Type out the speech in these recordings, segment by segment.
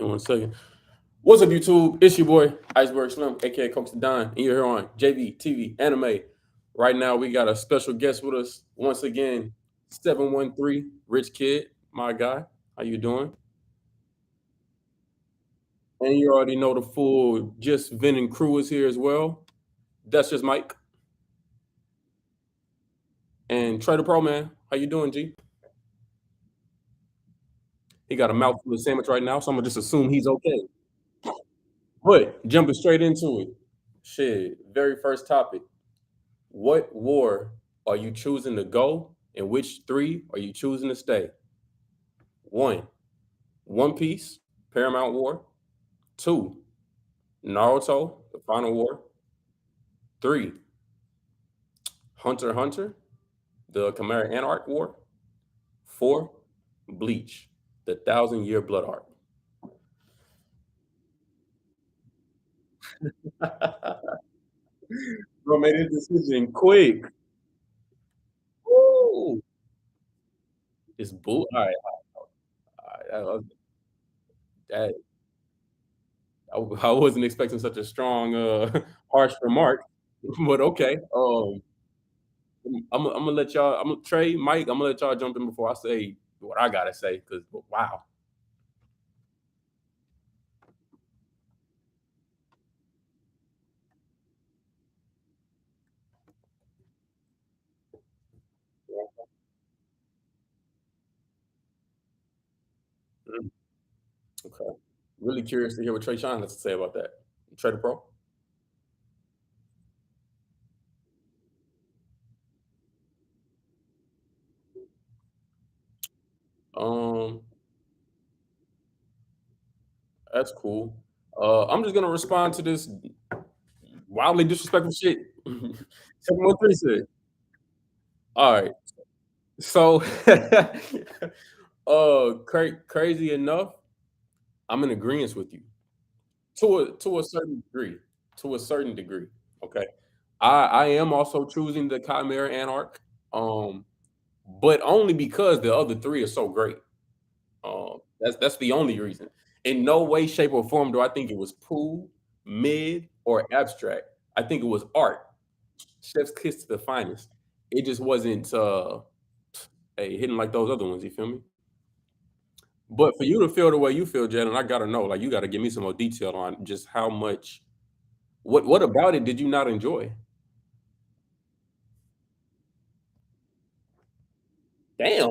One second. What's up, YouTube? It's your boy Iceberg Slim, aka Coach the Don, and you're here on JV TV Anime. Right now, we got a special guest with us once again. 713 Rich Kid, my guy. How you doing? And you already know the full Just Vin and crew is here as well. That's just Mike and Trader Pro Man. How you doing, G? He got a mouthful of sandwich right now, so I'm gonna just assume he's okay. But jumping straight into it, shit. Very first topic. What war are you choosing to go, and which three are you choosing to stay? One, One Piece, Paramount War. Two, Naruto, the Final War. Three, Hunter x Hunter, the Chimera Ant War. Four, Bleach, the Thousand Year Blood Arc. Bro made his decision quick. Woo! It's bull. All right, that, I wasn't expecting such a strong, harsh remark, but okay. I'm gonna let y'all. I'm gonna Trey, Mike. I'm gonna let y'all jump in before I say what I gotta say. Because wow, mm, okay. Really curious to hear what Trey Sean has to say about that. Trey the Pro. Um, that's cool. I'm just gonna respond to this wildly disrespectful shit. 713 said. All right. So, crazy enough, I'm in agreement with you to a certain degree. To a certain degree. Okay. I am also choosing the Chimera Anarch, um, but only because the other three are so great. That's the only reason. In no way, shape, or form do I think it was pool, mid, or abstract. I think it was art. Chef's kiss to the finest. It just wasn't hitting like those other ones. You feel me? But for you to feel the way you feel, Jalen, I gotta know. Like you gotta give me some more detail on just how much. What about it did you not enjoy? Damn.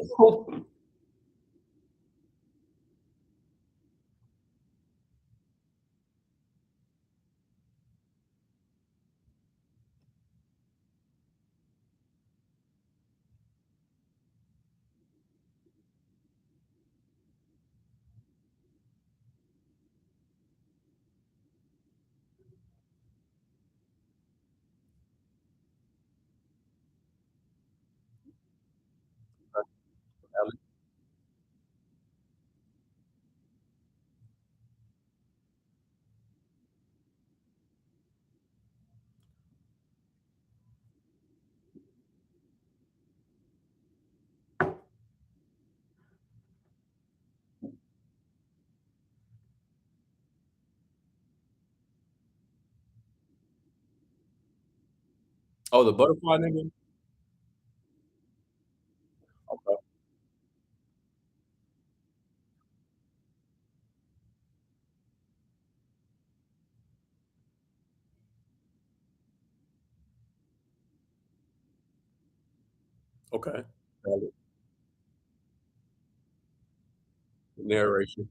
Oh, the butterfly nigga. Okay. Okay. Got it. Narration.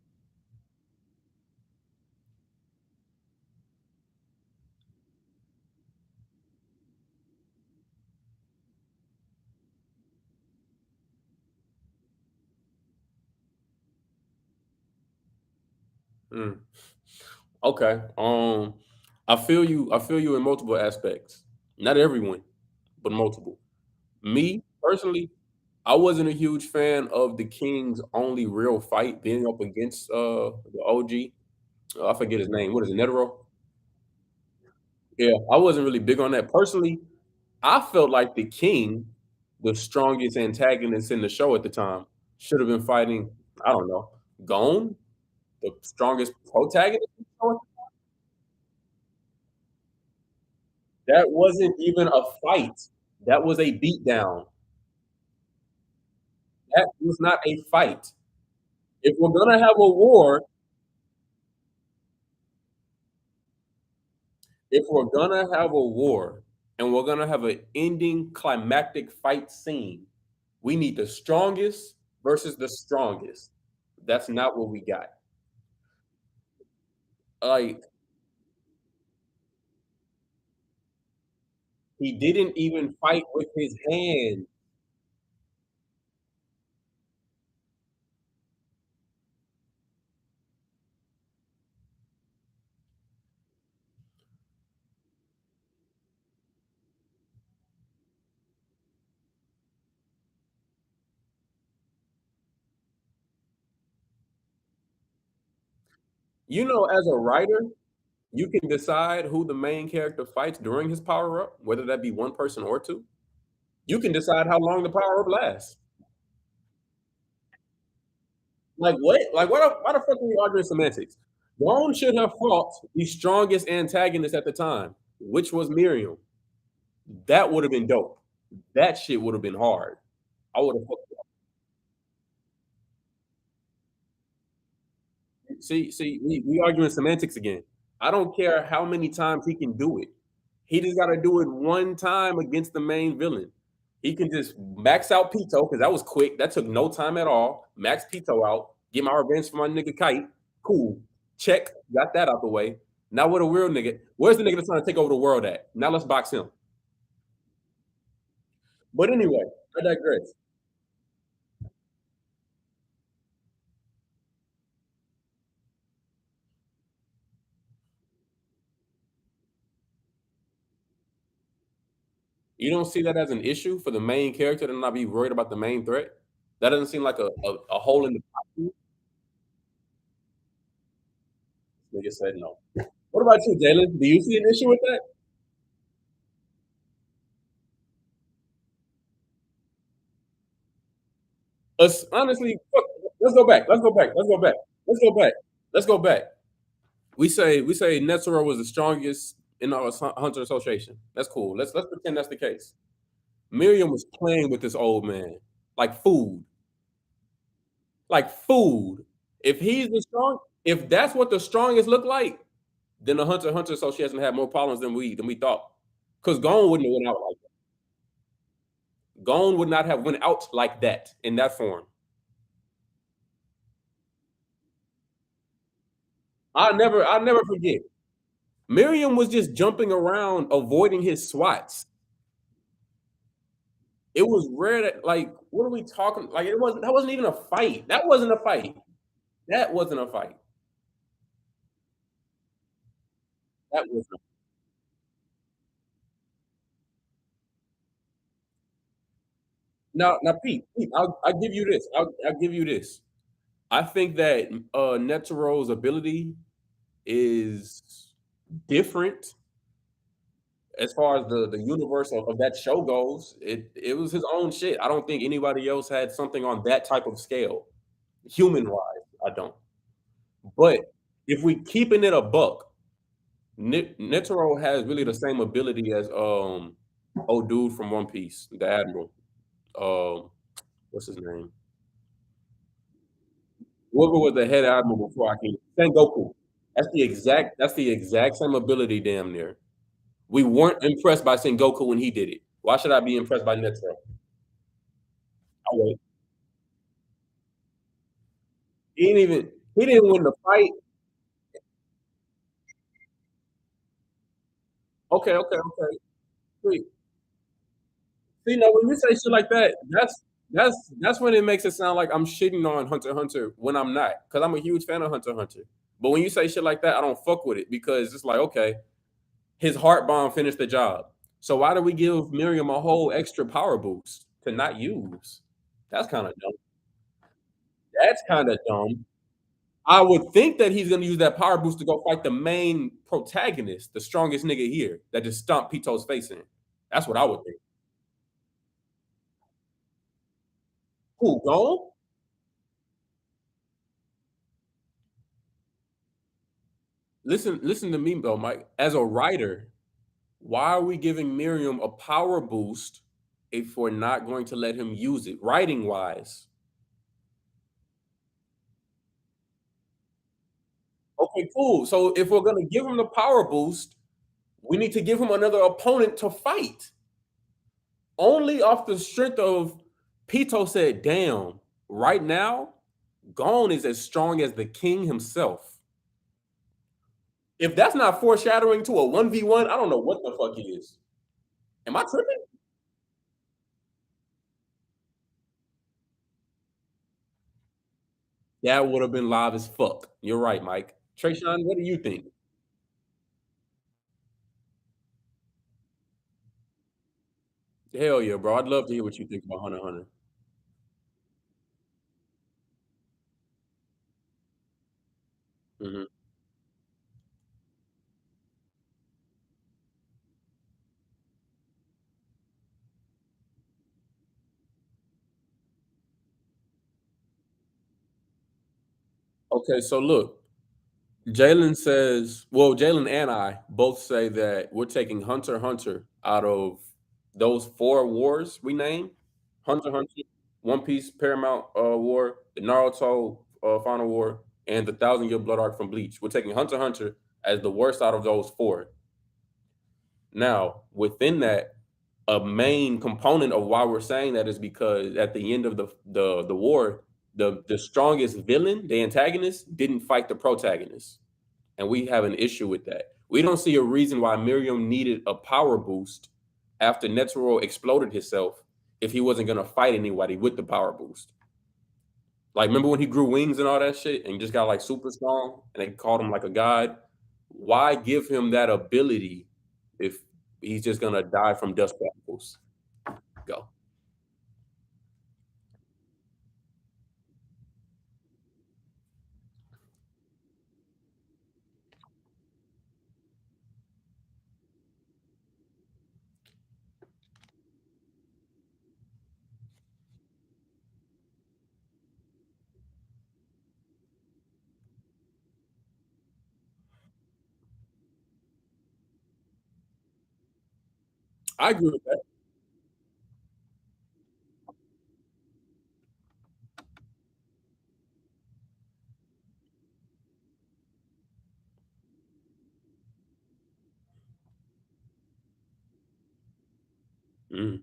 Mm. Okay. I feel you. I feel you in multiple aspects. Not everyone, but multiple. Me personally, I wasn't a huge fan of the King's only real fight being up against the OG. I forget his name. What is it, Netero? Yeah, I wasn't really big on that. Personally, I felt like the King, the strongest antagonist in the show at the time, should have been fighting, I don't know, Gon, The strongest protagonist? That wasn't even a fight. That was a beatdown. That was not a fight. If we're gonna have a war, if we're gonna have a war and we're gonna have an ending climactic fight scene, we need the strongest versus the strongest. That's not what we got. Like, he didn't even fight with his hand. You know, as a writer, you can decide who the main character fights during his power up, whether that be one person or two. You can decide how long the power up lasts. Like what? Like why the fuck are we arguing semantics? Gon should have fought the strongest antagonist at the time, which was Miriam. That would have been dope. That shit would have been hard. I would have see, we arguing semantics again. I don't care how many times he can do it. He just gotta do it one time against the main villain. He can just max out Pito because that was quick. That took no time at all. Max Pito out. Get my revenge for my nigga Kite. Cool. Check. Got that out the way. Now what a real nigga. Where's the nigga that's trying to take over the world at? Now let's box him. But anyway, I digress. You don't see that as an issue for the main character to not be worried about the main threat? That doesn't seem like a hole in the pot. Nigga said no. What about you, Jalen? Do you see an issue with that? Us honestly, fuck, let's go back. Let's go back. Let's go back. Let's go back. Let's go back. We say Netero was the strongest in our Hunter Association. That's cool. Let's pretend that's the case. Miriam was playing with this old man like food, like food. If he's the strong, if that's what the strongest look like, then the Hunter Association had more problems than we thought. Because Gone wouldn't have went out like that. Gone would not have went out like that in that form. I'll never forget. Miriam was just jumping around, avoiding his swats. It was rare that, like, what are we talking? Like, that wasn't even a fight. That wasn't a fight. That wasn't a fight. That was now, Pete, I'll give you this. I'll give you this. I think that Netero's ability is different as far as the universe of that show goes. It was his own shit. I don't think anybody else had something on that type of scale, human wise. I don't. But if we keeping it a buck, Netero has really the same ability as old dude from One Piece, the Admiral. Um, what's his name? Whoever was the head admiral before I came, Sengoku. That's the exact same ability, damn near. We weren't impressed by Sengoku when he did it. Why should I be impressed by Netero? Oh wait, he didn't win the fight. Okay. Wait. See, now when you say shit like that, that's when it makes it sound like I'm shitting on Hunter x Hunter when I'm not, because I'm a huge fan of Hunter x Hunter. But when you say shit like that, I don't fuck with it because it's like, okay, his heart bomb finished the job. So why do we give Miriam a whole extra power boost to not use? That's kind of dumb. That's kind of dumb. I would think that he's gonna use that power boost to go fight the main protagonist, the strongest nigga here, that just stomped Pito's face in. That's what I would think. Who, Gon? listen to me though, Mike. As a writer, why are we giving Miriam a power boost if we're not going to let him use it writing wise? Okay, cool. So if we're gonna give him the power boost, we need to give him another opponent to fight. Only off the strength of Pito said, damn, right now, Gon is as strong as the king himself. If that's not foreshadowing to a 1v1, I don't know what the fuck is. Am I tripping? That would have been live as fuck. You're right, Mike. Trayshawn, what do you think? Hell yeah, bro. I'd love to hear what you think about Hunter x Hunter. Mhm. Okay, so look, Jalen says, well, Jalen and I both say that we're taking Hunter x Hunter out of those four wars we named. Hunter x Hunter, One Piece, Paramount War, the Naruto Final War, and the Thousand Year Blood Arc from Bleach. We're taking Hunter x Hunter as the worst out of those four. Now, within that, a main component of why we're saying that is because at the end of the war, the strongest villain, the antagonist, didn't fight the protagonist, and we have an issue with that. We don't see a reason why Miriam needed a power boost after Netero exploded himself if he wasn't gonna fight anybody with the power boost. Like, remember when he grew wings and all that shit and just got like super strong and they called him like a god? Why give him that ability if he's just gonna die from dust particles? Go. I agree with that. Mm,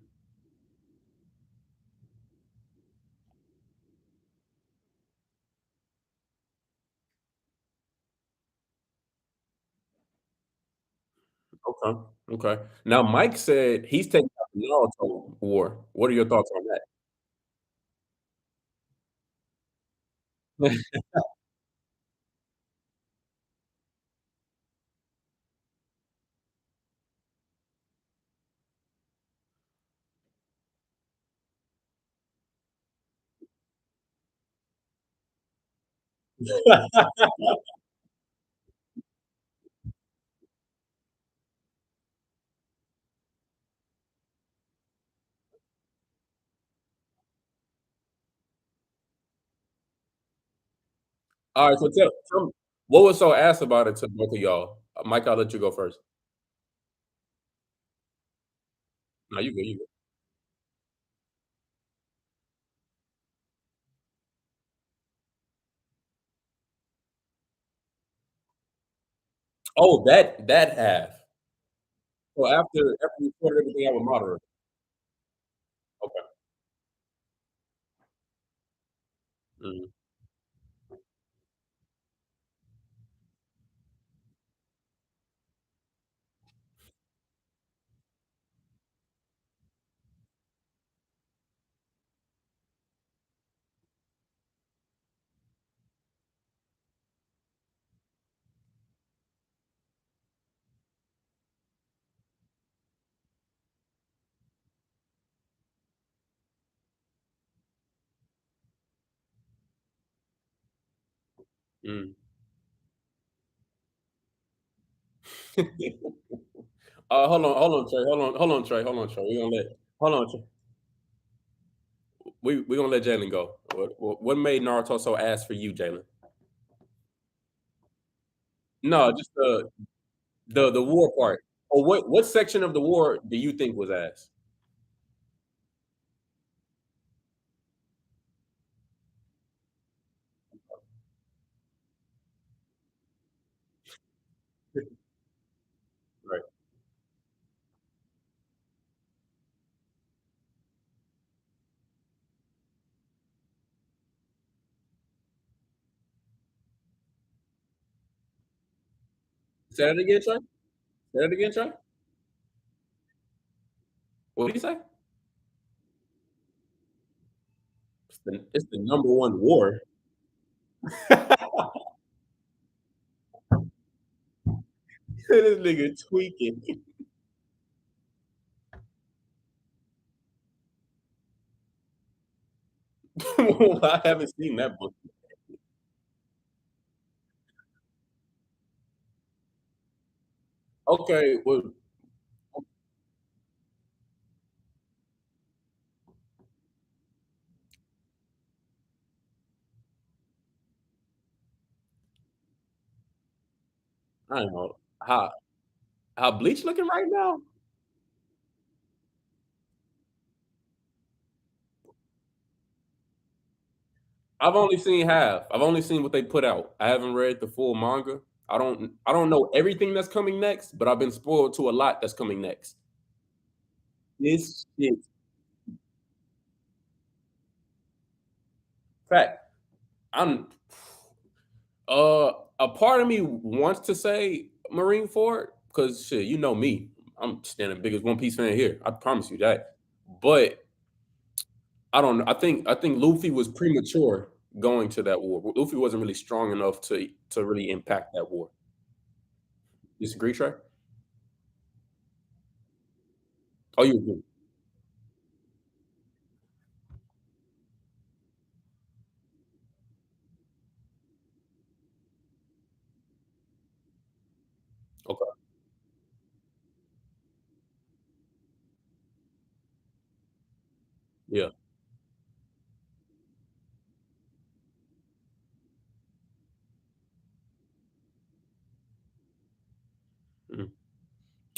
okay. Okay. Now Mike said he's taking out the Naruto war. What are your thoughts on that? All right, so tell me, what was so ass about it to both of y'all? Mike, I'll let you go first. No, you good, you good. Oh, that half. So after you sorted everything out with Madara. Okay. Mhm, mm. Hold on, Trey. Hold on, Trey. Hold on, Trey. Hold on, Trey. We gonna let Jalen go. What made Naruto so ass for you, Jalen? No, just the war part. Or what section of the war do you think was ass? Right. Say that again, Trey. Say that again, Trey. What did he say? It's the number one war. This nigga tweaking. I haven't seen that book. Okay, well, I don't know how Bleach looking right now. I've only seen half. I've only seen what they put out. I haven't read the full manga. I don't know everything that's coming next, but I've been spoiled to a lot that's coming next. This shit fact. I'm a part of me wants to say Marineford because shit, you know me. I'm standing biggest One Piece fan here. I promise you that. But I don't know. I think Luffy was premature going to that war. Luffy wasn't really strong enough to really impact that war. Disagree, Trey? Oh, you agree? Okay. Yeah. Mhm.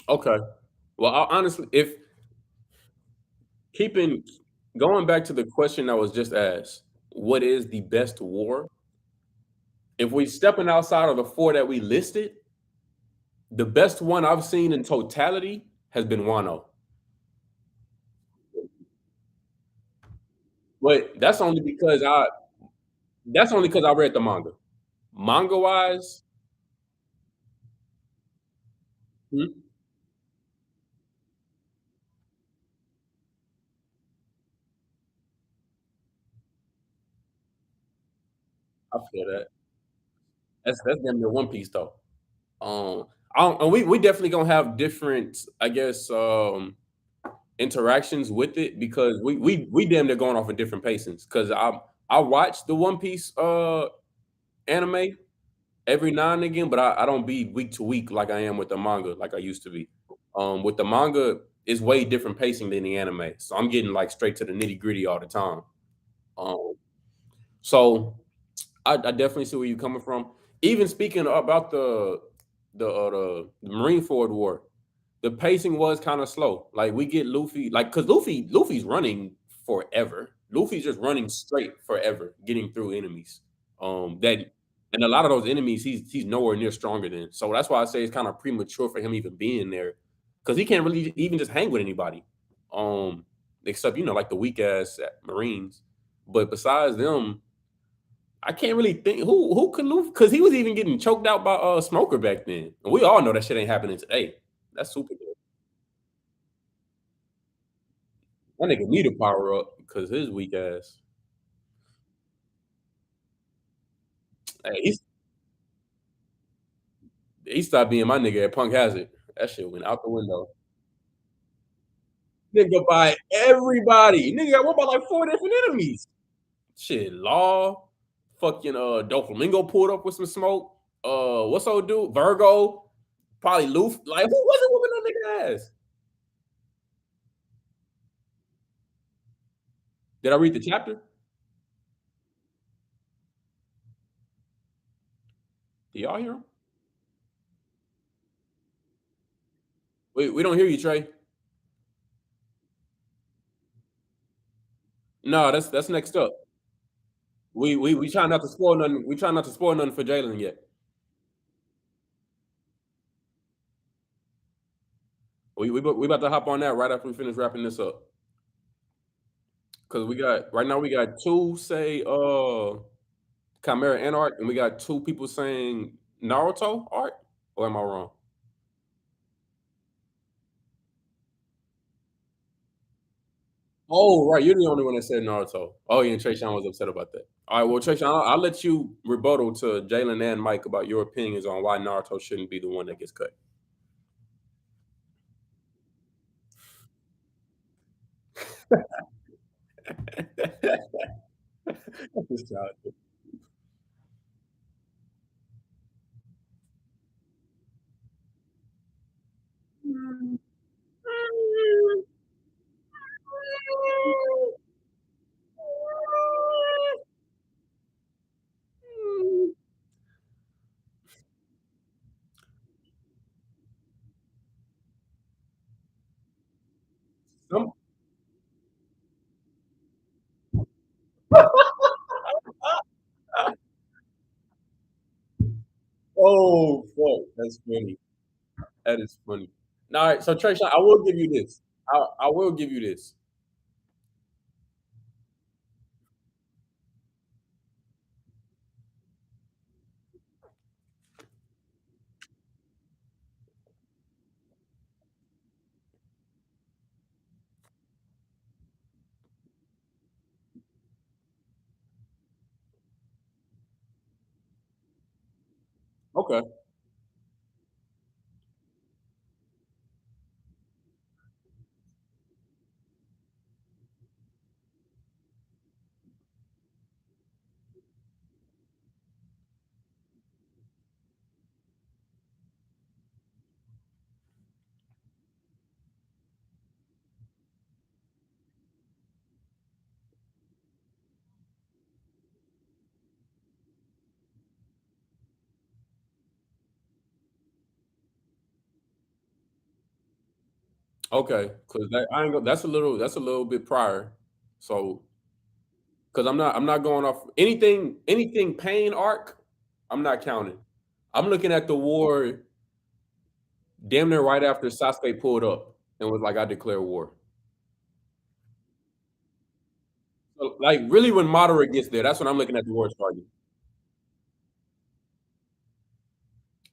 Okay. Well, honestly, if keeping going back to the question that was just asked, what is the best war? If we stepping outside of the four that we listed, the best one I've seen in totality has been Wano. But that's only because I read the manga. Manga wise, hmm, I feel that. That's damn near One Piece though. Um, and we definitely gonna have different, I guess, interactions with it because we damn near going off of different pacings. Because I watch the One Piece anime every now and again, but I don't be week to week like I am with the manga, like I used to be. With the manga, it's way different pacing than the anime, so I'm getting like straight to the nitty gritty all the time. Um, so I definitely see where you're coming from. Even speaking about the Marineford War, the pacing was kind of slow. Like we get Luffy, like because Luffy's running forever. Luffy's just running straight forever, getting through enemies. That and a lot of those enemies he's nowhere near stronger than. So that's why I say it's kind of premature for him even being there, because he can't really even just hang with anybody. Um, except like the weak ass Marines. But besides them, I can't really think who could Luffy because he was even getting choked out by Smoker back then. And we all know that shit ain't happening today. That's super good. That nigga need to power up because his weak ass. Hey, he stopped being my nigga at Punk Hazard. That shit went out the window. Nigga by everybody. Nigga got one by like four different enemies. Shit, Law, fucking Doflamingo pulled up with some smoke. What's old dude? Virgo, probably Luffy. Like who wasn't whooping that nigga ass? Did I read the chapter? Do y'all hear him? We don't hear you, Trey. No, that's next up. We try not to spoil nothing. We try not to spoil nothing for Jalen yet. We about to hop on that right after we finish wrapping this up. Because we got right now we got two say Chimera and art, and we got two people saying Naruto art. Or am I wrong? Oh, right. You're the only one that said Naruto. Oh, yeah, and Trayshawn was upset about that. All right, well, Trayshawn, I'll let you rebuttal to Jalen and Mike about your opinions on why Naruto shouldn't be the one that gets cut. This child. Some- oh, fuck. That's funny. That is funny. All right, so Trayshawn, I will give you this. I will give you this. Okay. Okay. Because that I ain't gonna, that's a little bit prior. So because I'm not going off anything pain arc, I'm not counting. I'm looking at the war damn near right after Sasuke pulled up and was like, I declare war. So, like really when Madara gets there, that's when I'm looking at the war starting.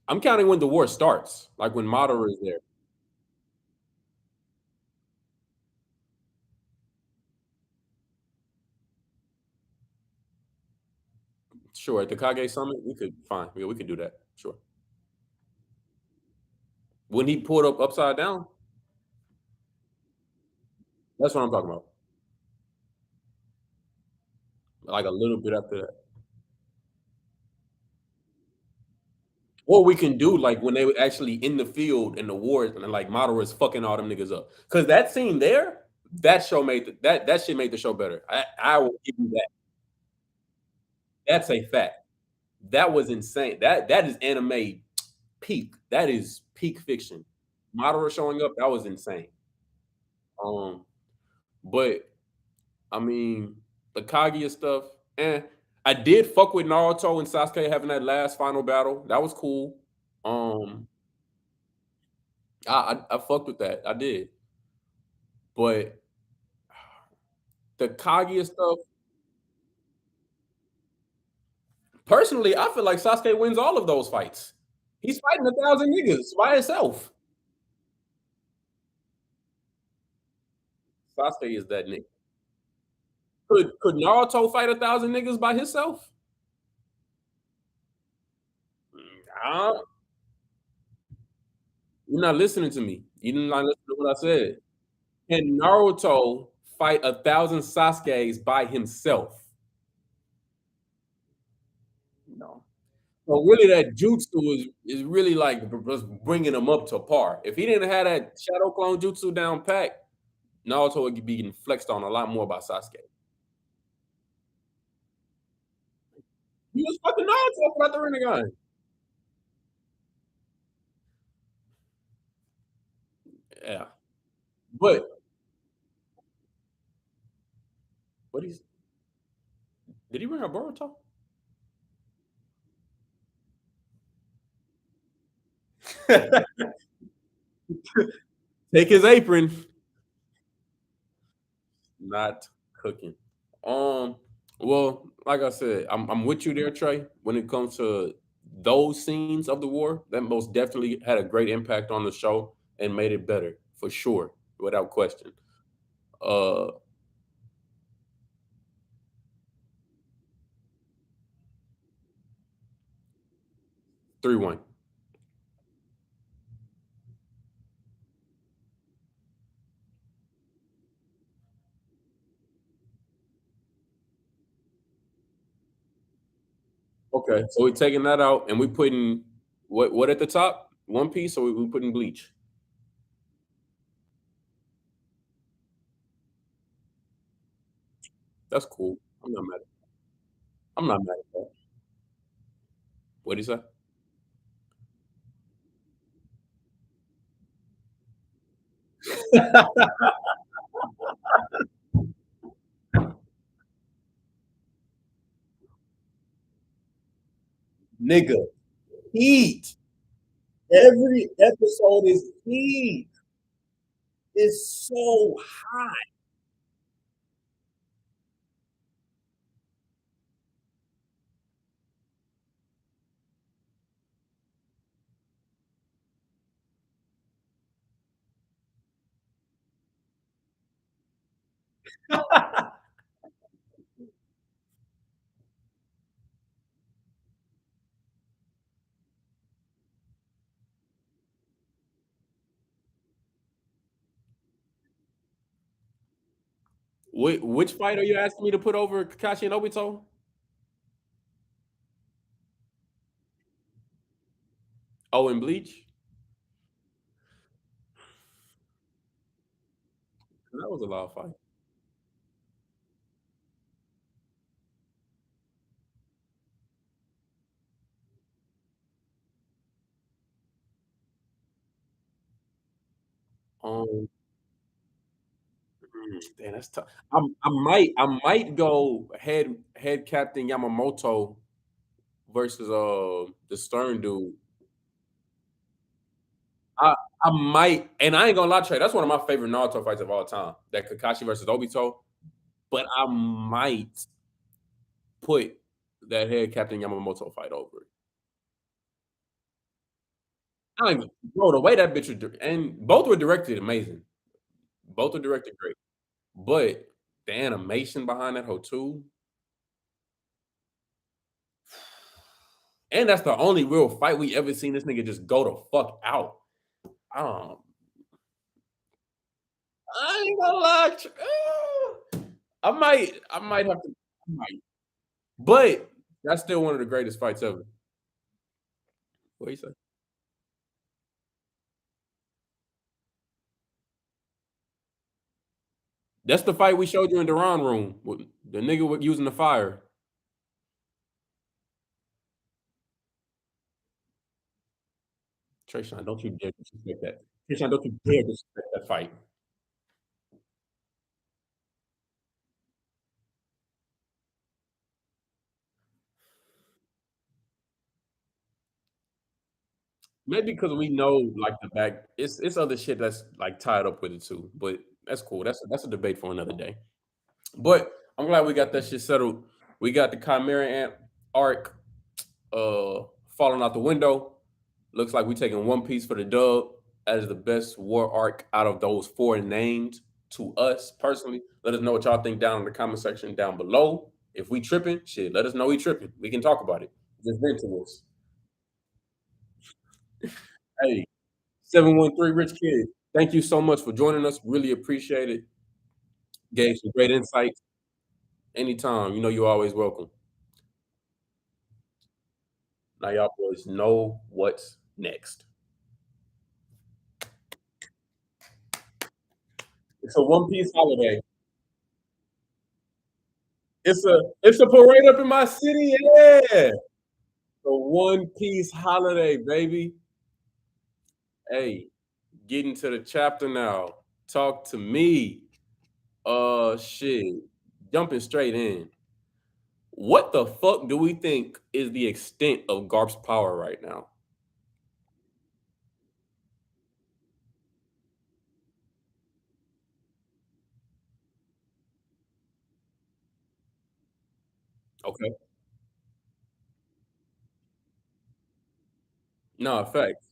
I'm counting when the war starts, like when Madara is there. Sure, at the Kage Summit, we could fine. Yeah, we could do that. Sure. When he pulled up upside down, that's what I'm talking about. Like a little bit after that. Or we can do like when they were actually in the field in the wars and then, like Madara is fucking all them niggas up. Cause that scene there, that show made that shit made the show better. I will give you that. That's a fact. That was insane. That is anime peak. That is peak fiction. Madara showing up, that was insane. Um, but I mean, the Kaguya stuff, and I did fuck with Naruto and Sasuke having that last final battle. That was cool. Um, I fucked with that. I did. But the Kaguya stuff, personally, I feel like Sasuke wins all of those fights. He's fighting 1,000 niggas by himself. Sasuke is that nigga. Could Naruto fight 1,000 niggas by himself? Uh, you're not listening to me. You're not listening to what I said. Can Naruto fight 1,000 Sasuke's by himself? No. So really, that jutsu is really like just bringing him up to par. If he didn't have that shadow clone jutsu down pat, Naruto would be getting flexed on a lot more by Sasuke. He was fucking Naruto without the Rinnegan. Yeah. But what he's did he bring a Boruto? Take his apron. Not cooking. Um, well, like I said, I'm with you there, Trey. When it comes to those scenes of the war, that most definitely had a great impact on the show and made it better for sure, without question. Uh, 3-1. Okay, so we're taking that out and we putting what at the top? One Piece, or we putting Bleach? That's cool. I'm not mad at that. What do you say? Nigga, heat. Every episode is heat. It's so hot. Which fight are you asking me to put over Kakashi and Obito? Oh, in Bleach? That was a lot of fight. Um, damn, that's tough. I might go head captain Yamamoto versus the Stern dude. I I might, and I ain't gonna lie, Trey. That's one of my favorite Naruto fights of all time. That Kakashi versus Obito. But I might put that head captain Yamamoto fight over it. I ain't bro, the way that bitch was, and both were directed amazing. Both were directed great. But the animation behind that whole too, and that's the only real fight we ever seen this nigga just go the fuck out. Um, I ain't gonna lie, I might have to, I might, but that's still one of the greatest fights ever. What you say? That's the fight we showed you in the round room with the nigga with using the fire. Trayshawn, don't you dare disrespect that. Trayshawn, don't you dare disrespect that fight. Maybe because we know like the back, it's other shit that's like tied up with it too. But that's cool. That's a debate for another day. But I'm glad we got that shit settled. We got the Chimera Ant arc falling out the window. Looks like we taking One Piece for the dub as the best war arc out of those four named to us personally. Let us know what y'all think down in the comment section down below. If we tripping, shit, let us know we tripping. We can talk about it. Just vent to us. Hey, 713 Rich Kid, thank you so much for joining us. Really appreciate it. Gave some great insights. Anytime, you know you're always welcome. Now y'all boys know what's next. It's a One Piece holiday. It's a parade up in my city. Yeah. The One Piece holiday, baby. Hey, get into the chapter now. Talk to me. Shit. Jumping straight in. What the fuck do we think is the extent of Garp's power right now? Okay. No, facts.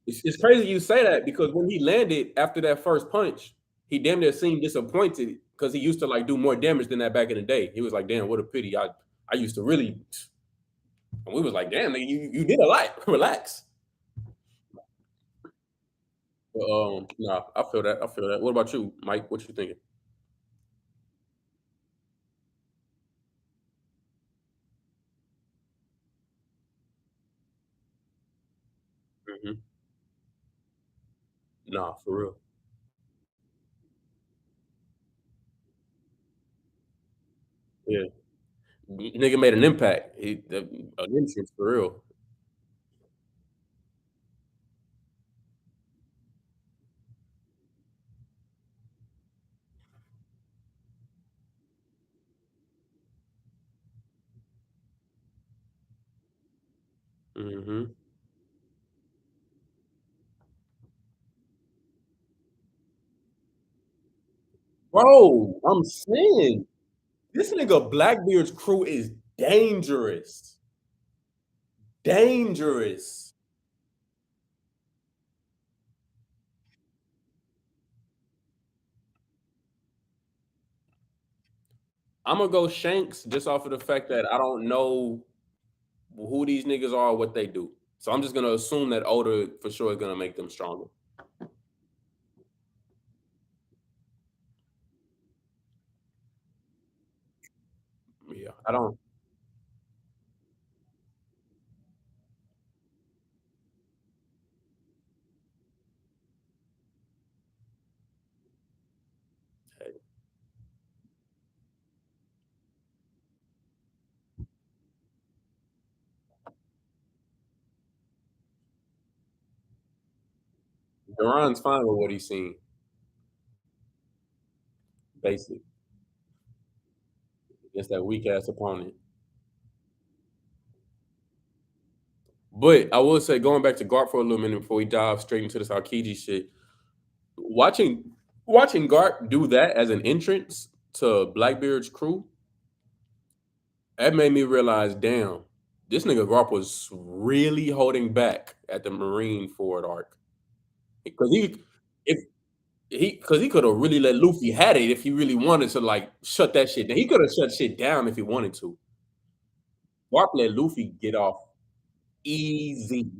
It's crazy you say that because when he landed after that first punch, he damn near seemed disappointed because he used to like do more damage than that back in the day. He was like, "Damn, what a pity! I used to really." And we was like, "Damn, nigga, you did a lot. Relax." But, nah, I feel that. I feel that. What about you, Mike? What you thinking? Mhm. Nah, for real. Yeah, nigga made an impact. An entrance for real. Mhm. Bro, I'm saying this nigga Blackbeard's crew is dangerous. Dangerous. Imma go Shanks just off of the fact that I don't know who these niggas are or what they do. So I'm just gonna assume that Oda for sure is gonna make them stronger. Yeah, I don't. Hey, Duran's fine with what he's seen, basic, against that weak ass opponent. But I will say, going back to Garp for a little minute before we dive straight into this Aokiji shit, watching watching Garp do that as an entrance to Blackbeard's crew, that made me realize, damn, this nigga Garp was really holding back at the Marine Ford arc. Because if he could have really let Luffy had it if he really wanted to like shut that shit down. He could have shut shit down if he wanted to. Garp let Luffy get off easy.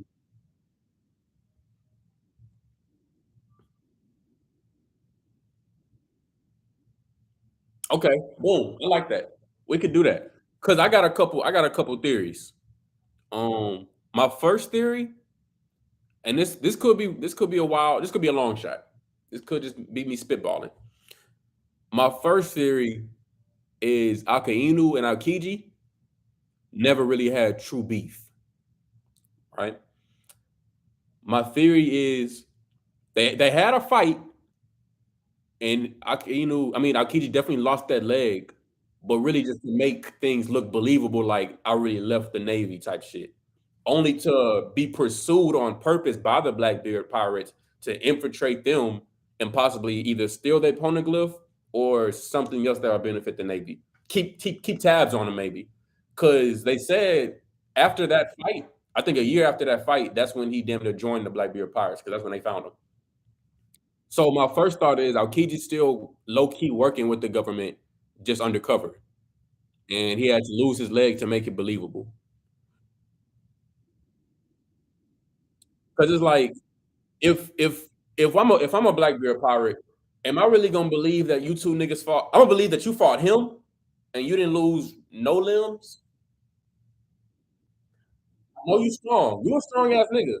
Okay, boom. I like that. We could do that. Cause I got a couple theories. My first theory, and this could be a long shot. This could just be me spitballing. My first theory is Akainu and Aokiji never really had true beef, right? My theory is they had a fight, and Aokiji definitely lost that leg, but really just to make things look believable, like I really left the Navy type shit, only to be pursued on purpose by the Blackbeard pirates to infiltrate them and possibly either steal their poneglyph or something else that will benefit the Navy. Keep tabs on them maybe, because they said after that fight, I think a year after that fight, that's when he damn near joined the Blackbeard pirates because that's when they found him. So my first thought is Aokiji's still low key working with the government, just undercover, and he had to lose his leg to make it believable. Because it's like if I'm a Blackbeard pirate, am I really gonna believe that you two niggas fought? I'm gonna believe that you fought him and you didn't lose no limbs. I know you strong. You a strong ass nigga,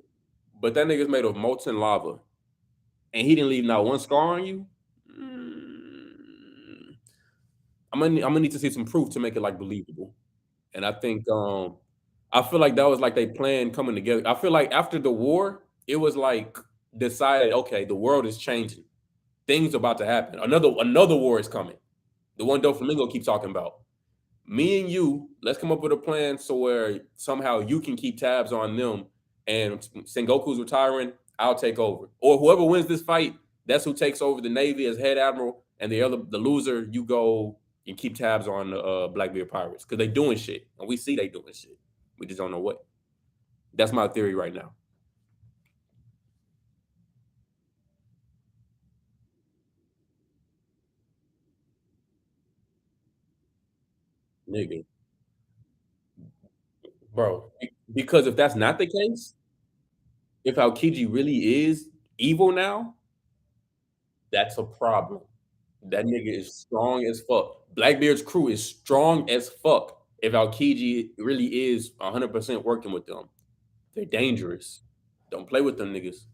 but that nigga's made of molten lava, and he didn't leave not one scar on you. Mm, I'm gonna need to see some proof to make it like believable. And I think I feel like that was like they plan coming together. I feel like after the war, it was like decided, okay, the world is changing. Things about to happen. Another war is coming. The one Doflamingo keeps talking about. Me and you, let's come up with a plan so where somehow you can keep tabs on them, and Sengoku's retiring, I'll take over. Or whoever wins this fight, that's who takes over the Navy as head admiral, and the loser, you go and keep tabs on the Blackbeard Pirates because they doing shit, and we see they doing shit. We just don't know what. That's my theory right now, nigga, bro. Because if that's not the case, if Aokiji really is evil now, that's a problem. That nigga is strong as fuck. Blackbeard's crew is strong as fuck. If Aokiji really is 100% working with them, they're dangerous. Don't play with them niggas.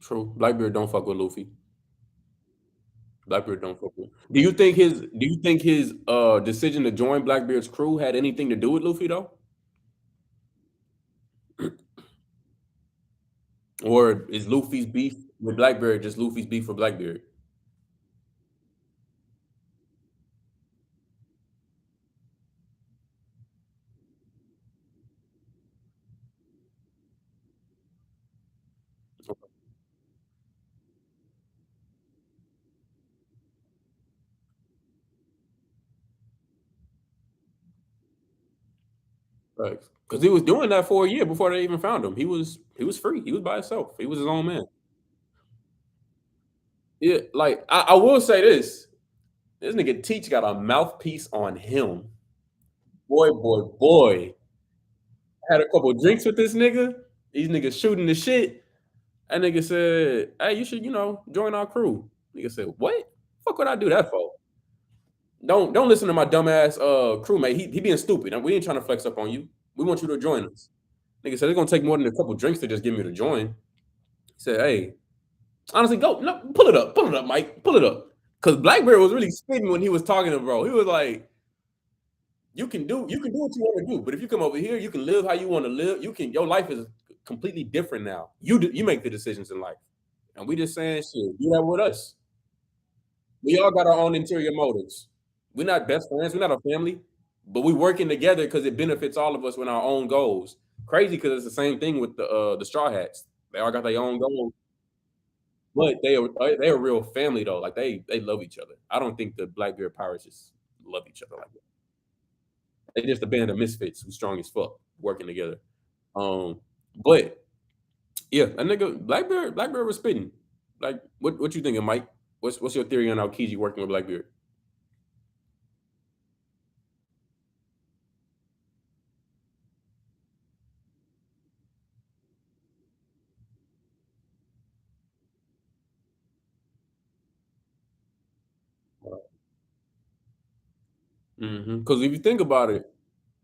True. Blackbeard don't fuck with Luffy. Blackbeard don't fuck with. Do you think his decision to join Blackbeard's crew had anything to do with Luffy though? Or is Luffy's beef with Blackbeard just Luffy's beef for Blackbeard? Because he was doing that for a year before they even found him. He was free. He was by himself. He was his own man. Yeah, like I will say this. This nigga Teach got a mouthpiece on him. Boy, boy, boy. Had a couple drinks with this nigga. These niggas shooting the shit. That nigga said, "Hey, you should, join our crew." Nigga said, "What? Fuck would I do that for?" Don't listen to my dumbass crewmate. He being stupid. And we ain't trying to flex up on you. We want you to join us. Nigga said it's gonna take more than a couple drinks to just get me to join. He said, "Hey, honestly, go no, pull it up, Mike, pull it up." Cause Blackbeard was really spitting when he was talking to bro. He was like, you can do what you want to do, but if you come over here, you can live how you want to live. Your life is completely different now. You make the decisions in life, and we just saying shit. Do that with us. We all got our own interior motives. We're not best friends. We're not a family, but we working together because it benefits all of us with our own goals. Crazy because it's the same thing with the Straw Hats. They all got their own goals, but they are a real family though. Like they love each other. I don't think the Blackbeard Pirates just love each other like that. They just a band of misfits who's strong as fuck working together. But yeah, that nigga Blackbeard was spitting. Like, what you thinking, Mike? What's your theory on Aokiji working with Blackbeard? Because if you think about it,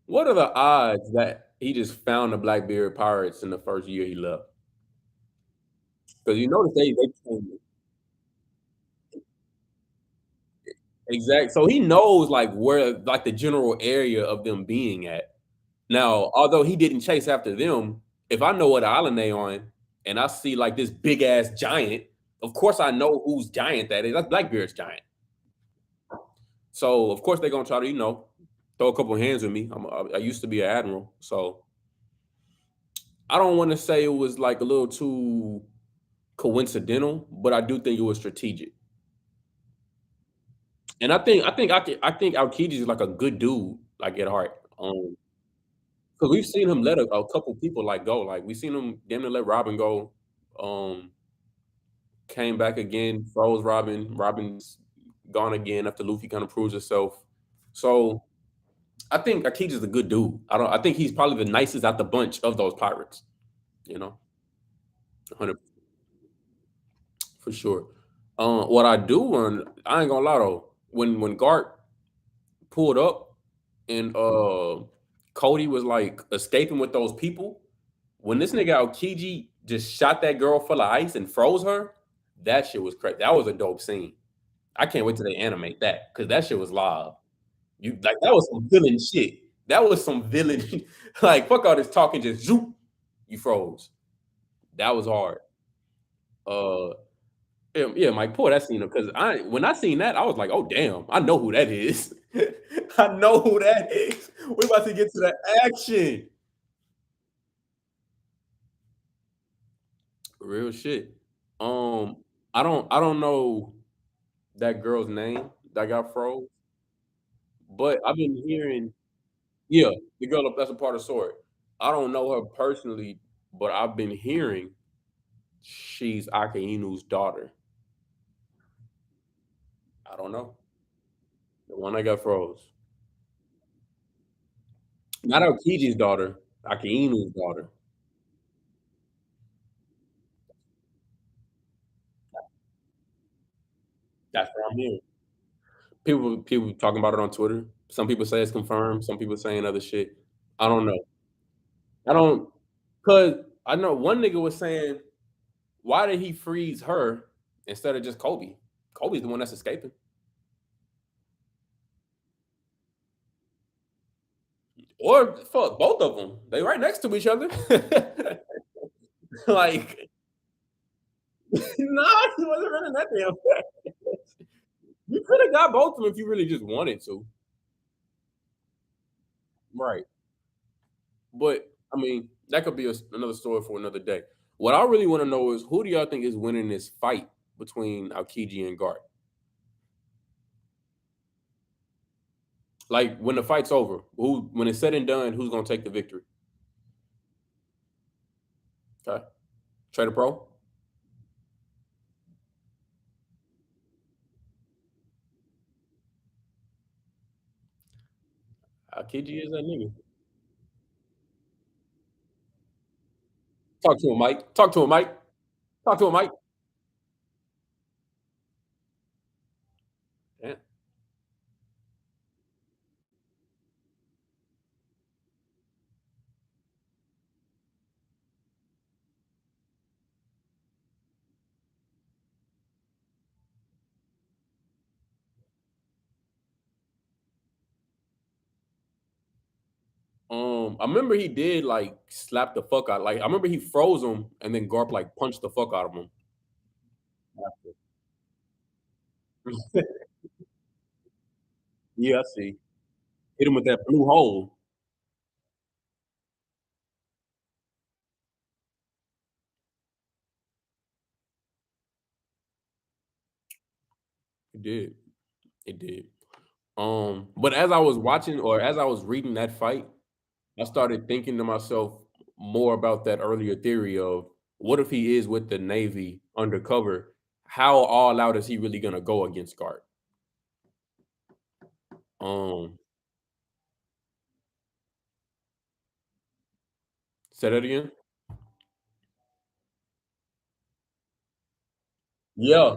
what are the odds that he just found the Blackbeard Pirates in the first year he left? Because you notice they came exact. So he knows like where like the general area of them being at. Now, although he didn't chase after them, if I know what island they on and I see like this big ass giant, of course I know whose giant that is. That's Blackbeard's giant. So of course they're gonna try to, throw a couple hands with me. I used to be an admiral, so I don't want to say it was like a little too coincidental, but I do think it was strategic. And I think Aokiji is like a good dude, like at heart. Because we've seen him let a couple people like go. Like we seen him damn near let Robin go. Um, Came back again, froze Robin. Robin's gone again after Luffy kind of proves herself. So I think Akiji's a good dude. I think he's probably the nicest out the bunch of those pirates. You know, 100 for sure. What I do want, I ain't gonna lie though. When Gart pulled up and Cody was like escaping with those people, when this nigga Aokiji just shot that girl full of ice and froze her. That shit was crazy. That was a dope scene. I can't wait till they animate that because that shit was live. You like that was some villain shit. That was some villain. Like fuck all this talking. Just zoop, you froze. That was hard. Uh, yeah, yeah, Mike, pull that scene up because I when I seen that, I was like, oh damn, I know who that is. I know who that is. We're about to get to the action. Real shit. Um, I don't know that girl's name that got froze, but I've been hearing, yeah, the girl that's a part of Sword. I don't know her personally, but I've been hearing she's Aka Inu's daughter. I don't know. The one that got froze. Not Aokiji's daughter, Aka Inu's daughter. That's what I'm hearing. People talking about it on Twitter. Some people say it's confirmed, some people saying other shit. I don't know. I don't, cause I know one nigga was saying, why did he freeze her instead of just Kobe? Kobe's the one that's escaping. Or fuck both of them. They right next to each other. Like, nah, he wasn't running that damn fast. You could have got both of them if you really just wanted to. Right. But I mean, that could be another story for another day. What I really want to know is who do y'all think is winning this fight between Aokiji and Gart? Like when the fight's over, who when it's said and done, who's gonna take the victory? Okay. Trader Pro? Aokiji is that nigga. Talk to him, Mike. Talk to him, Mike. Talk to him, Mike. Yeah. I remember he did like slap the fuck out. Like I remember he froze him and then Garp like punched the fuck out of him. Yeah, I see. Hit him with that blue hole. It did. It did. But as I was watching or as I was reading that fight, I started thinking to myself more about that earlier theory of what if he is with the Navy undercover? How all out is he really gonna go against Garp? Um, say that again. Yeah,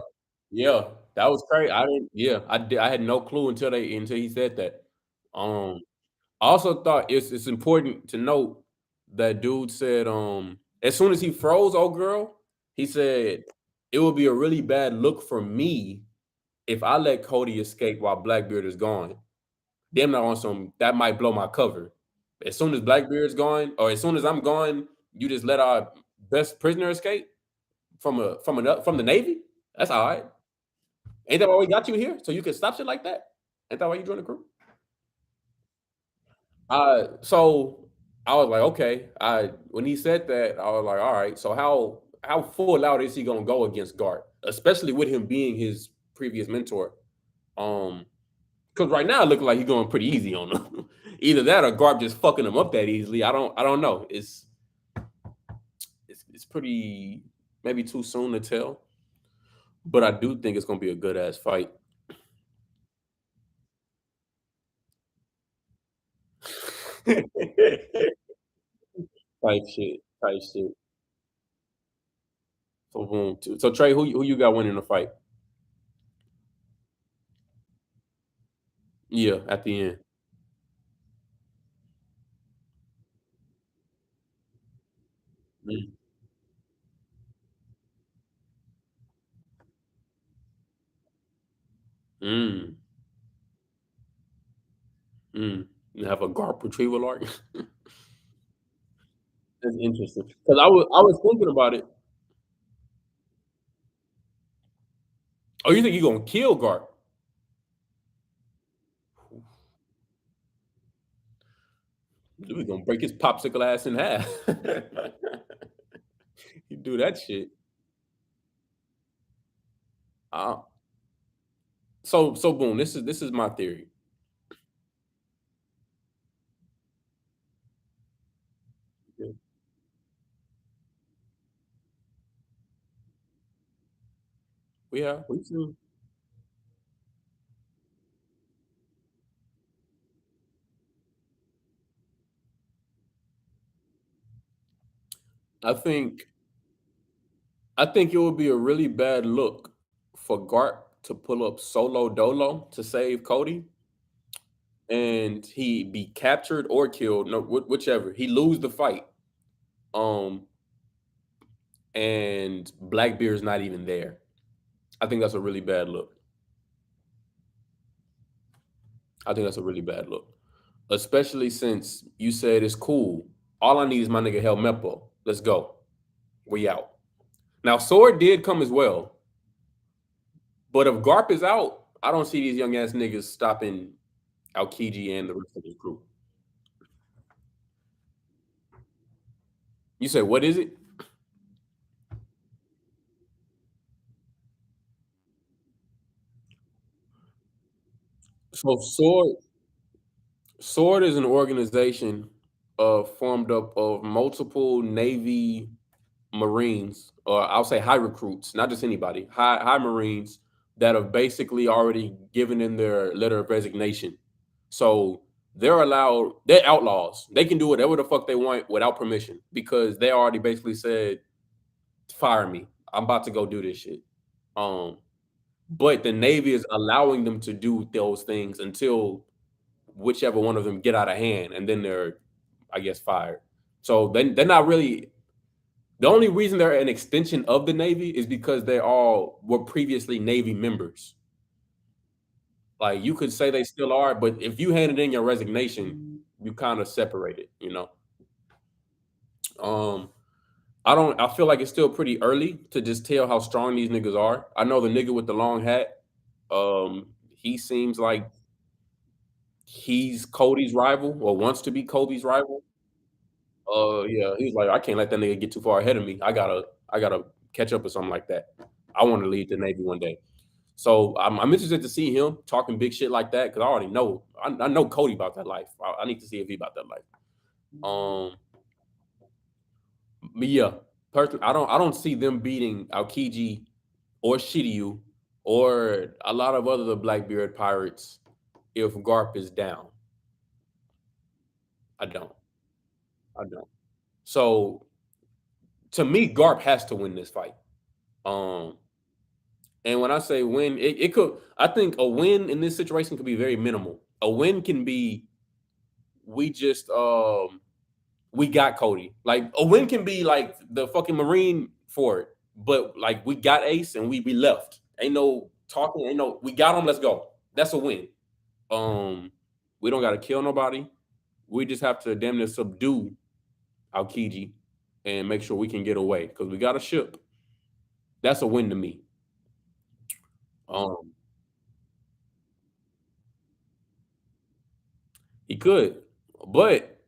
yeah, that was crazy. I didn't. Yeah, I did. I had no clue until he said that. Um, I also thought it's important to note that dude said as soon as he froze old girl, he said it would be a really bad look for me if I let Cody escape while Blackbeard is gone. Them not on some that might blow my cover. As soon as Blackbeard's gone, or as soon as I'm gone, you just let our best prisoner escape from the Navy. That's all right. Ain't that why we got you here? So you can stop shit like that? Ain't that why you joined the crew? So I was like, okay. I When he said that, I was like, all right. So how full out is he gonna go against Gart, especially with him being his previous mentor? Um, because right now it looks like he's going pretty easy on him. Either that or Garp just fucking him up that easily. I don't know. It's pretty maybe too soon to tell, but I do think it's gonna be a good ass fight. Type shit. Type shit. So boom. So Trey, who you got winning the fight? Yeah, at the end. Mm. Mm, mm. You have a Garp retrieval arc? That's interesting. Because I was thinking about it. Oh, you think you gonna kill Garp? We gonna break his popsicle ass in half. You do that shit. Uh, so boom. This is my theory. Yeah. We've seen. I think I think it would be a really bad look for Garp to pull up solo dolo to save Cody, and he be captured or killed, no, whichever. He lose the fight, um, and Blackbeard's not even there. I think that's a really bad look. I think that's a really bad look, especially since you said it's cool. All I need is my nigga Helmeppo. Let's go. We out. Now, Sword did come as well, but if Garp is out, I don't see these young ass niggas stopping Aokiji and the rest of his crew. You say, what is it? So Sword is an organization formed up of multiple Navy Marines, or I'll say high recruits, not just anybody, high Marines that have basically already given in their letter of resignation. So they're outlaws. They can do whatever the fuck they want without permission because they already basically said, fire me. I'm about to go do this shit. Um, but the Navy is allowing them to do those things until whichever one of them get out of hand, and then they're, I guess, fired. So they're not really. The only reason they're an extension of the Navy is because they all were previously Navy members. Like you could say they still are, but if you handed in your resignation, you kind of separated. Um, I don't. I feel like it's still pretty early to just tell how strong these niggas are. I know the nigga with the long hat. He seems like he's Cody's rival or wants to be Kobe's rival. Yeah, he's like, I can't let that nigga get too far ahead of me. I gotta catch up or something like that. I want to lead the Navy one day. So I'm interested to see him talking big shit like that because I already know. I know Cody about that life. I need to see if he about that life. Um, but yeah, personally, I don't see them beating Aokiji or Shiryu or a lot of other Blackbeard pirates if Garp is down. I don't. I don't. So to me, Garp has to win this fight. Um, and when I say win, it could. I think a win in this situation could be very minimal. A win can be we just we got Cody. Like a win can be like the fucking Marine for it, but like we got Ace and we left. Ain't no talking. Ain't no. We got him. Let's go. That's a win. Um, we don't got to kill nobody. We just have to damn near subdue Aokiji and make sure we can get away because we got a ship. That's a win to me. Um, he could, but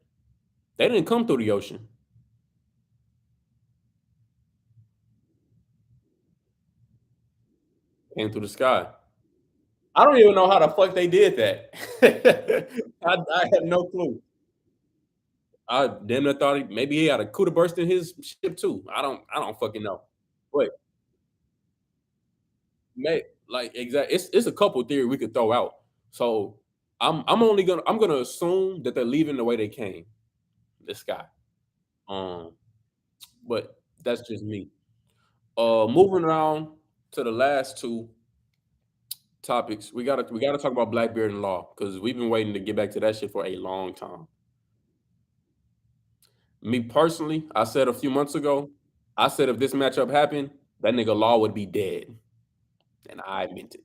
they didn't come through the ocean, came through the sky. I don't even know how the fuck they did that. I have no clue. I damn near thought maybe he had a Cuda burst in his ship too. I don't fucking know. But may like exactly it's a couple theory we could throw out. So I'm gonna assume that they're leaving the way they came, the sky. Um, but that's just me. Moving around to the last two topics, we gotta talk about Blackbeard and Law because we've been waiting to get back to that shit for a long time. Me personally, I said a few months ago, I said if this matchup happened, that nigga Law would be dead, and I meant it.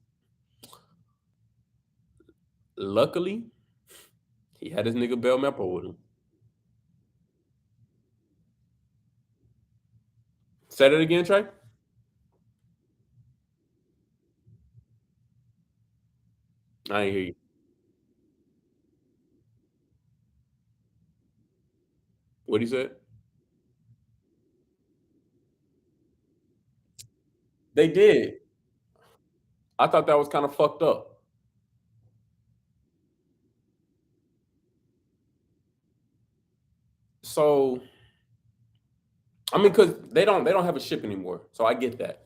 Luckily, he had his nigga Bell Mepo with him. Say that again, Trey. I ain't hear you. What he said? They did. I thought that was kind of fucked up. So I mean, because they don't have a ship anymore. So I get that.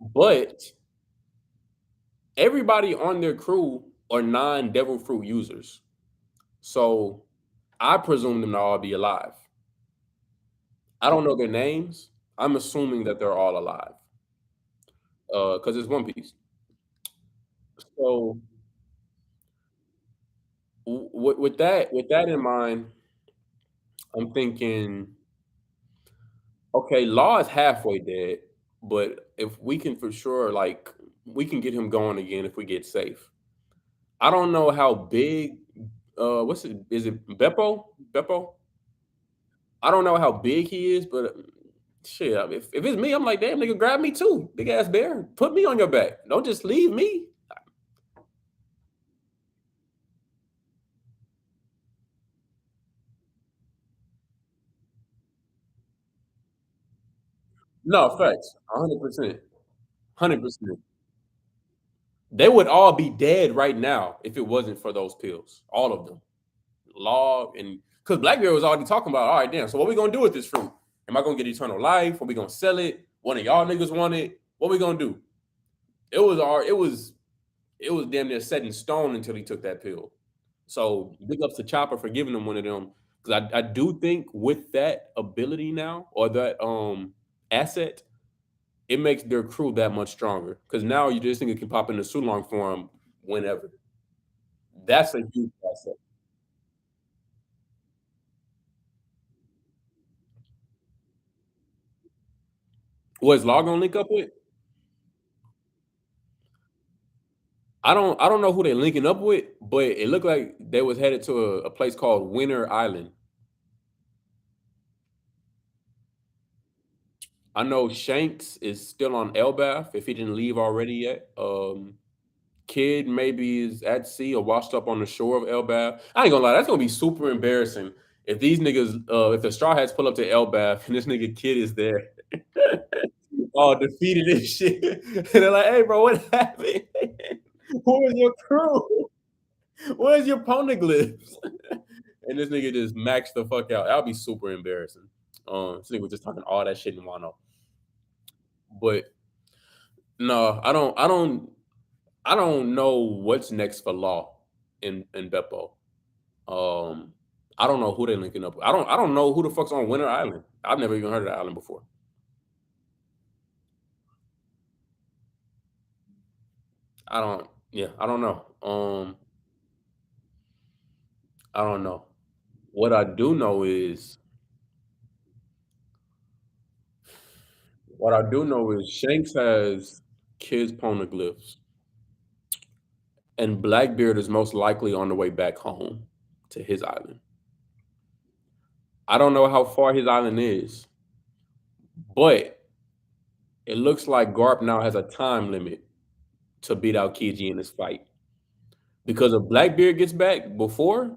But everybody on their crew are non-devil fruit users. So I presume them to all be alive. I don't know their names. I'm assuming that they're all alive. Because it's One Piece. So with that in mind, I'm thinking, okay, Law is halfway dead, but if we can for sure, like, we can get him going again if we get safe. I don't know how big. What's it? Is it Beppo? Beppo? I don't know how big he is, but shit, if it's me, I'm like, damn, nigga, grab me too, big ass bear. Put me on your back. Don't just leave me. No, facts, 100%, 100%. They would all be dead right now if it wasn't for those pills. All of them. Law and because Blackbeard was already talking about, all right, damn. So what we gonna do with this fruit? Am I gonna get eternal life? Are we gonna sell it? One of y'all niggas want it. What we gonna do? It was damn near set in stone until he took that pill. So big ups to Chopper for giving him one of them. Because I do think with that ability now or that asset, it makes their crew that much stronger. Because now you just think it can pop into Sulong form whenever. That's a huge asset. Was Law gonna link up with? I don't know who they're linking up with, but it looked like they was headed to a place called Winter Island. I know Shanks is still on Elbath if he didn't leave already yet. Kid maybe is at sea or washed up on the shore of Elbath. I ain't gonna lie, that's gonna be super embarrassing if these niggas, if the Straw Hats pull up to Elbath and this nigga Kid is there, all defeated and shit, and they're like, "Hey, bro, what happened? Where's your crew? Where's your poneglyphs?" And this nigga just maxed the fuck out. That'll be super embarrassing. This nigga was just talking all that shit in Wano. But no, I don't know what's next for Law in Beppo. Um, I don't know who they linking up with. I don't know who the fuck's on Winter Island. I've never even heard of that island before. I don't know. I don't know. What I do know is Shanks has kids poneglyphs, and Blackbeard is most likely on the way back home to his island. I don't know how far his island is, but it looks like Garp now has a time limit to beat out Kiji in this fight. Because if Blackbeard gets back before,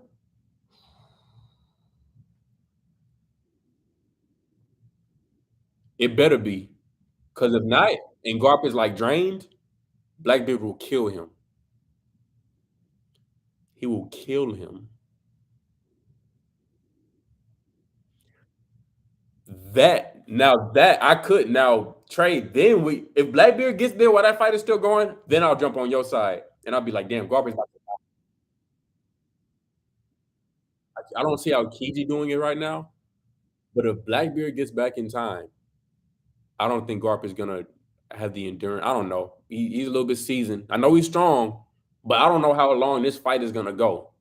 it better be. Because if not, and Garp is like drained, Blackbeard will kill him. He will kill him. That I could now trade. Then we if Blackbeard gets there while that fight is still going, then I'll jump on your side. And I'll be like, damn, Garp is about I don't see how Kiji doing it right now. But if Blackbeard gets back in time, I don't think Garp is gonna have the endurance. I don't know. He's a little bit seasoned. I know he's strong, but I don't know how long this fight is gonna go.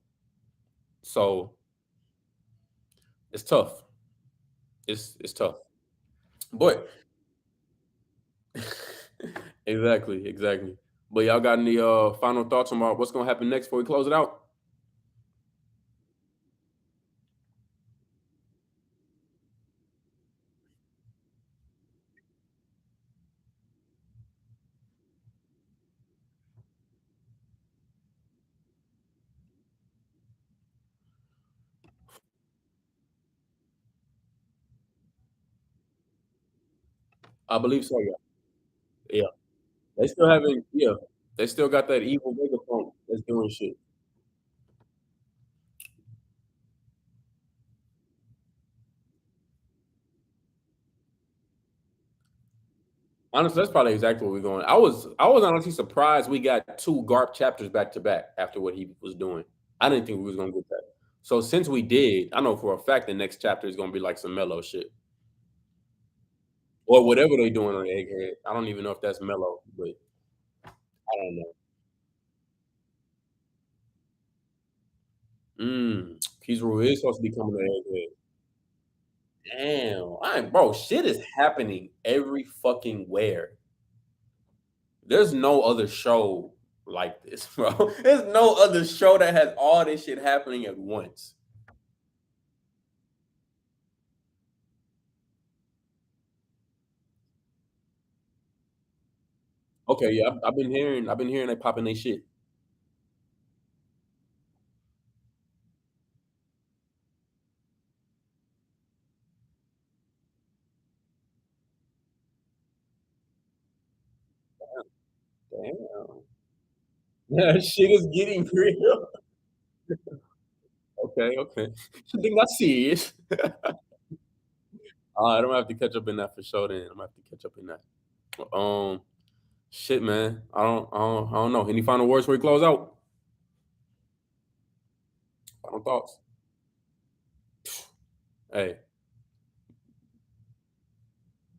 So it's tough. It's tough. But exactly, exactly. But y'all got any final thoughts on what's gonna happen next before we close it out? I believe so, yeah. Yeah. They still haven't yeah. They still got that evil megaphone that's doing shit. Honestly, that's probably exactly where we're going. I was honestly surprised we got 2 Garp chapters back to back after what he was doing. I didn't think we was gonna get that. So since we did, I know for a fact the next chapter is gonna be like some mellow shit. Or whatever they doing on Egghead. I don't even know if that's mellow, but I don't know. Kizaru is supposed to be coming to Egghead. Damn. Bro, shit is happening every fucking where. There's no other show like this, bro. There's no other show that has all this shit happening at once. Okay, yeah, I've been hearing they popping they shit. Damn. Yeah, shit is getting real. Okay, okay. You think that's serious? I'm gonna have to catch up in that for sure then. I'm gonna have to catch up in that. Shit, man. I don't know. Any final words before we close out? Final thoughts. Hey,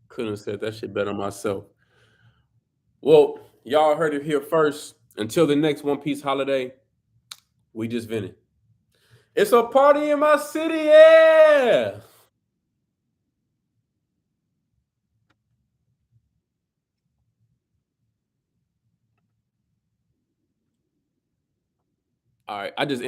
couldn't have said that shit better myself. Well, y'all heard it here first. Until the next One Piece holiday, we just vented. It's a party in my city, yeah. All right, I just